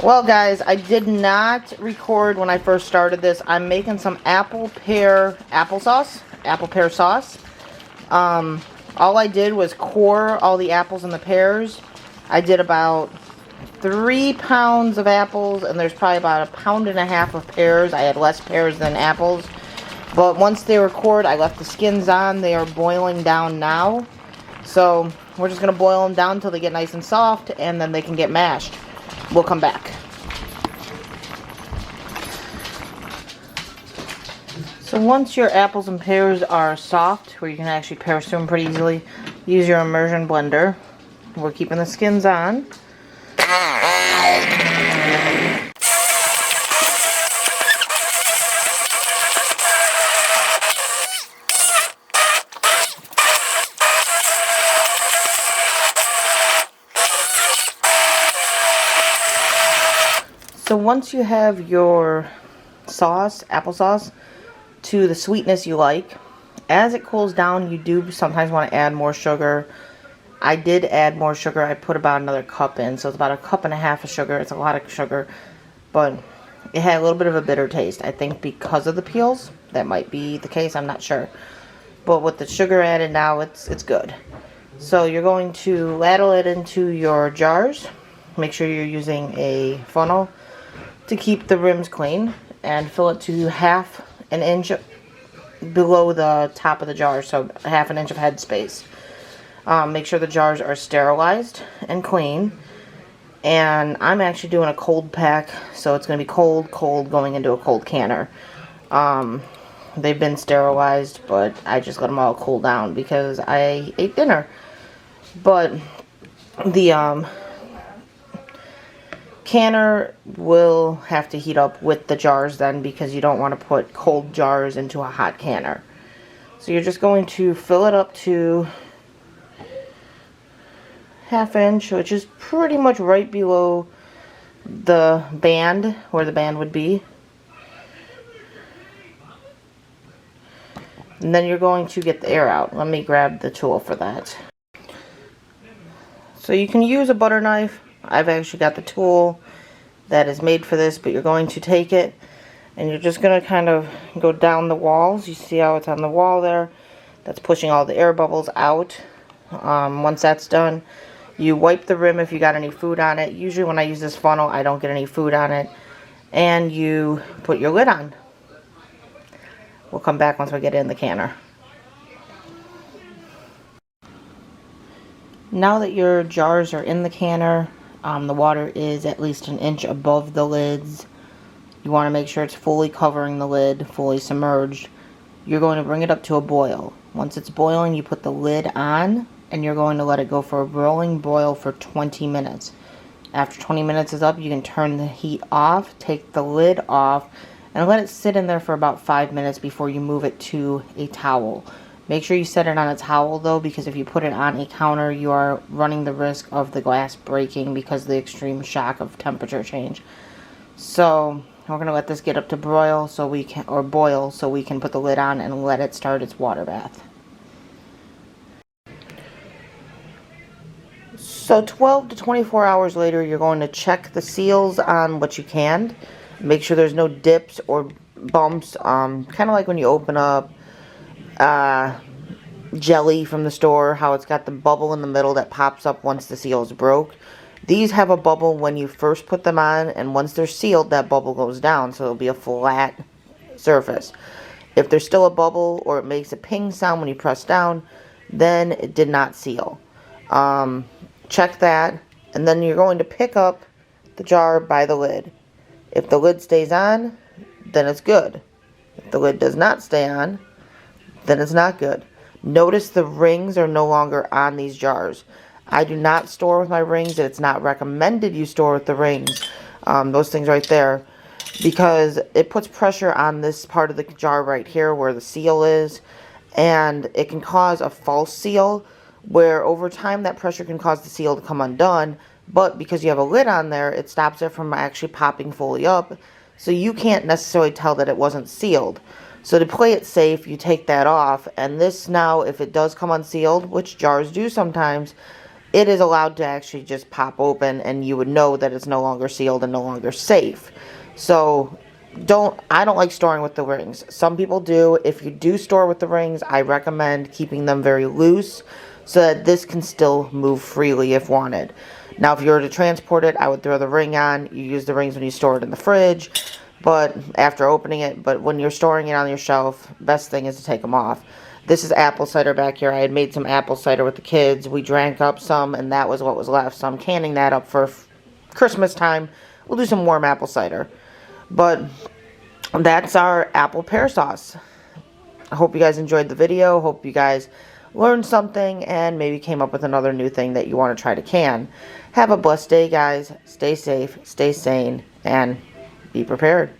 Well, guys, I did not record when I first started this. I'm making some apple pear sauce. All I did was core all the apples and the pears. I did about 3 pounds of apples, and there's probably about 1.5 pounds of pears. I had less pears than apples. But once they were cored, I left the skins on. They are boiling down now. So we're just going to boil them down until they get nice and soft, and then they can get mashed. We'll come back. So once your apples and pears are soft, where you can actually pear them pretty easily, use your immersion blender. We're keeping the skins on. So once you have your sauce, applesauce, to the sweetness you like, as it cools down, you do sometimes want to add more sugar. I did add more sugar. I put about another cup in, so it's about 1.5 cups of sugar. It's a lot of sugar, but it had a little bit of a bitter taste. I think because of the peels, that might be the case. I'm not sure, but with the sugar added now, it's good. So you're going to ladle it into your jars. Make sure you're using a funnel to keep the rims clean, and fill it to 1/2 inch below the top of the jar, so 1/2 inch of head space. Make sure the jars are sterilized and clean. And I'm actually doing a cold pack, so it's going to be cold going into a cold canner. They've been sterilized, but I just let them all cool down because I ate dinner. But the canner will have to heat up with the jars then, because you don't want to put cold jars into a hot canner. So you're just going to fill it up to 1/2 inch, which is pretty much right below the band, where the band would be. And then you're going to get the air out. Let me grab the tool for that. So you can use a butter knife. I've actually got the tool that is made for this, but you're going to take it and you're just going to kind of go down the walls. You see how it's on the wall there? That's pushing all the air bubbles out. Once that's done, you wipe the rim if you got any food on it. Usually when I use this funnel, I don't get any food on it. And you put your lid on. We'll come back once we get it in the canner. Now that your jars are in the canner, the water is at least 1 inch above the lids. You want to make sure it's fully covering the lid, fully submerged. You're going to bring it up to a boil. Once it's boiling, you put the lid on, and you're going to let it go for a rolling boil for 20 minutes. After 20 minutes is up, you can turn the heat off, take the lid off, and let it sit in there for about 5 minutes before you move it to a towel. Make sure you set it on a towel though, because if you put it on a counter, you are running the risk of the glass breaking because of the extreme shock of temperature change. So we're going to let this get up to boil so we can put the lid on and let it start its water bath. So 12 to 24 hours later, you're going to check the seals on what you canned. Make sure there's no dips or bumps, kind of like when you open up jelly from the store, how it's got the bubble in the middle that pops up once the seal is broke. These have a bubble when you first put them on, and once they're sealed, that bubble goes down, so it'll be a flat surface. If there's still a bubble or it makes a ping sound when you press down, then it did not seal. Check that, and then you're going to pick up the jar by the lid. If the lid stays on, then it's good. If the lid does not stay on, then it's not good. Notice the rings are no longer on these jars. I do not store with my rings, and it's not recommended you store with the rings, those things right there, because it puts pressure on this part of the jar right here where the seal is, and it can cause a false seal, where over time that pressure can cause the seal to come undone, but because you have a lid on there, it stops it from actually popping fully up, so you can't necessarily tell that it wasn't sealed. So to play it safe, you take that off, and this now, if it does come unsealed, which jars do sometimes, it is allowed to actually just pop open, and you would know that it's no longer sealed and no longer safe. So I don't like storing with the rings. Some people do. If you do store with the rings, I recommend keeping them very loose so that this can still move freely if wanted. Now, if you were to transport it, I would throw the ring on. You use the rings when you store it in the fridge, but after opening it. But when you're storing it on your shelf, best thing is to take them off. This is apple cider back here. I had made some apple cider with the kids. We drank up some, and that was what was left. So I'm canning that up for Christmas time. We'll do some warm apple cider. But that's our apple pear sauce. I hope you guys enjoyed the video. Hope you guys learned something and maybe came up with another new thing that you want to try to can. Have a blessed day, guys. Stay safe, stay sane, and be prepared.